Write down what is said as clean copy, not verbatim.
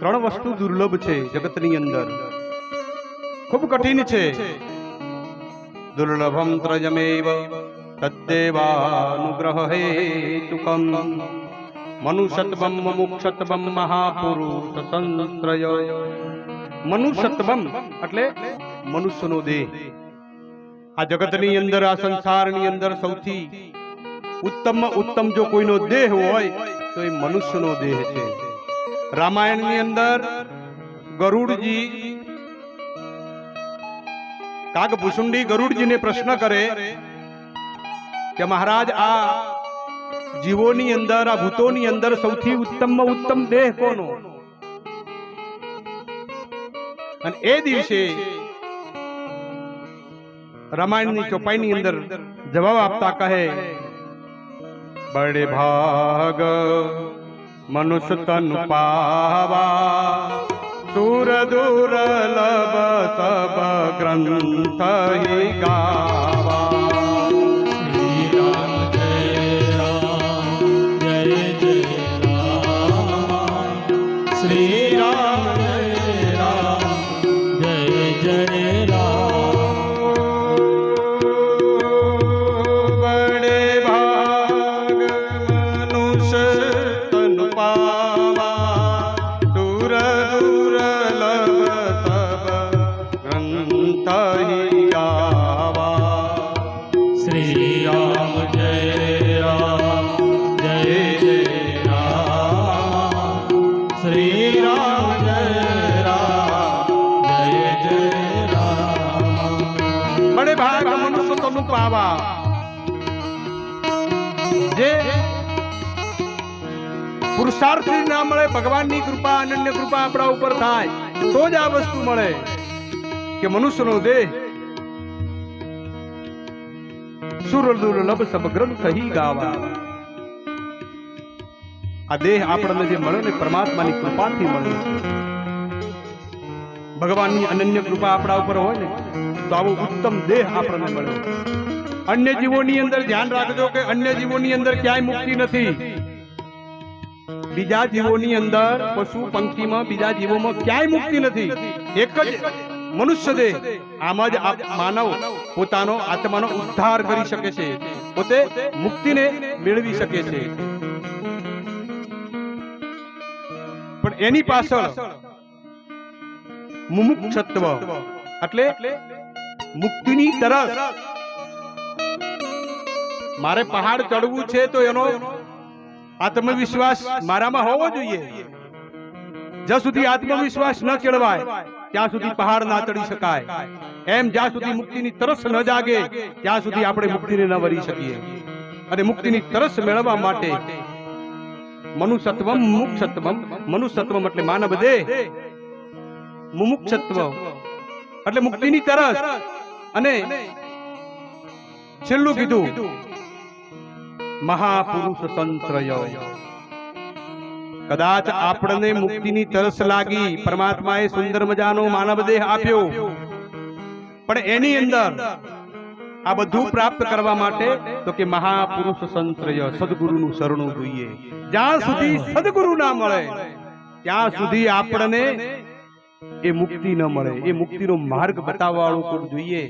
ત્રણ વસ્તુ દુર્લભ છે જગતની અંદર, ખૂબ કઠિન છે. દુર્લભમ ત્રયમેવ તદ્દેવાનુગ્રહ હેતુકમ મનુષ્યત્વમ મુક્ષત્વમ મહાપુરુષ સંશ્રય. મનુષ્યત્વમ એટલે મનુષ્યનો દેહ. આ જગતની અંદર, આ સંસારની અંદર સૌથી ઉત્તમમાં ઉત્તમ જો કોઈનો દેહ હોય તો એ મનુષ્યનો દેહ છે. રામાયણની અંદર ગરુડજી કાગભૂષુંડી ગરુડજીને પ્રશ્ન કરે કે મહારાજ, આ જીવોની અંદર, આ ભૂતોની અંદર સૌથી ઉત્તમમાં ઉત્તમ દેહ કોનો? અને એ દિવસે રામાયણની ચોપાઈની અંદર જવાબ આપતા કહે, બડે ભાગ મનુષ્ય તન પાવા સુર દુર્લભ સબ ગ્રંથ હી ગાવા. શ્રી રામ જય રામ જય જય રામ. શ્રી રામ જય રામ જય જય રામ. બડે ભાગ મનુષ્ય તન પાવા સુર દુર્લભ સબ ગ્રંથ હી ગાવા. શ્રી રામ જય રામ જય જય રામ. શ્રી રામ જય રામ જય જય રામ. બડે ભાગ મનુષ્ય તન પાવા. જે પુરુષાર્થી ના મળે, ભગવાનની કૃપા, અનન્ય કૃપા આપણા ઉપર થાય તો જ આ વસ્તુ મળે કે મનુષ્યનો દેહ સુર દુર્લભ સબ ગ્રંથ હી ગાવા. આ દેહ આપણને જે મળે ને પરમાત્માની કૃપાથી મળે. ભગવાનની અનન્ય કૃપા આપણા ઉપર હોય ને તો આવો ઉત્તમ દેહ આપણને મળે. અન્ય જીવોની અંદર ધ્યાન રાખજો કે અન્ય જીવોની અંદર ક્યાંય મુક્તિ નથી. બીજા જીવોની અંદર, પશુ પંખીમાં, બીજા જીવોમાં ક્યાંય મુક્તિ નથી. એક જ મનુષ્ય દેહ, આમ જ માનવ પોતાનો આત્માનો ઉદ્ધાર કરી શકે છે, પોતે મુક્તિને મેળવી શકે છે. પણ એની પાછળ મુમુક્ષત્વ એટલે મુક્તિની તરસ. મારે પહાડ ચડવું છે તો એનો આત્મવિશ્વાસ મારામાં હોવો જોઈએ. જ્યાં સુધી આત્મવિશ્વાસ ન કેળવાય ત્યાં સુધી પહાડ ના ચડી શકાય. એમ જ્યાં સુધી મુક્તિની તરસ ન જાગે ત્યાં સુધી આપણે મુક્તિને ન વરી શકીએ. અને મુક્તિની તરસ મેળવવા માટે મનુષ્યત્વમ મુમુક્ષત્વમ. મનુષ્યત્વમ એટલે માનવ દેહ, મુમુક્ષત્વ એટલે મુક્તિની તરસ. અને છેલ્લું કીધું મહાપુરુષ સંશ્રય. કદાચ આપણને મુક્તિની તરસ લાગી, પરમાત્માએ સુંદર મજાનો માનવ દેહ આપ્યો, પણ એની અંદર આ બધું પ્રાપ્ત કરવા માટે તો કે મહાપુરુષ સંશ્રય, સદગુરુનું શરણું જોઈએ. જ્યાં સુધી સદગુરુ ના મળે ત્યાં સુધી આપણને એ મુક્તિ ન મળે. એ મુક્તિનો માર્ગ બતાવવા વાળું કોઈ જોઈએ.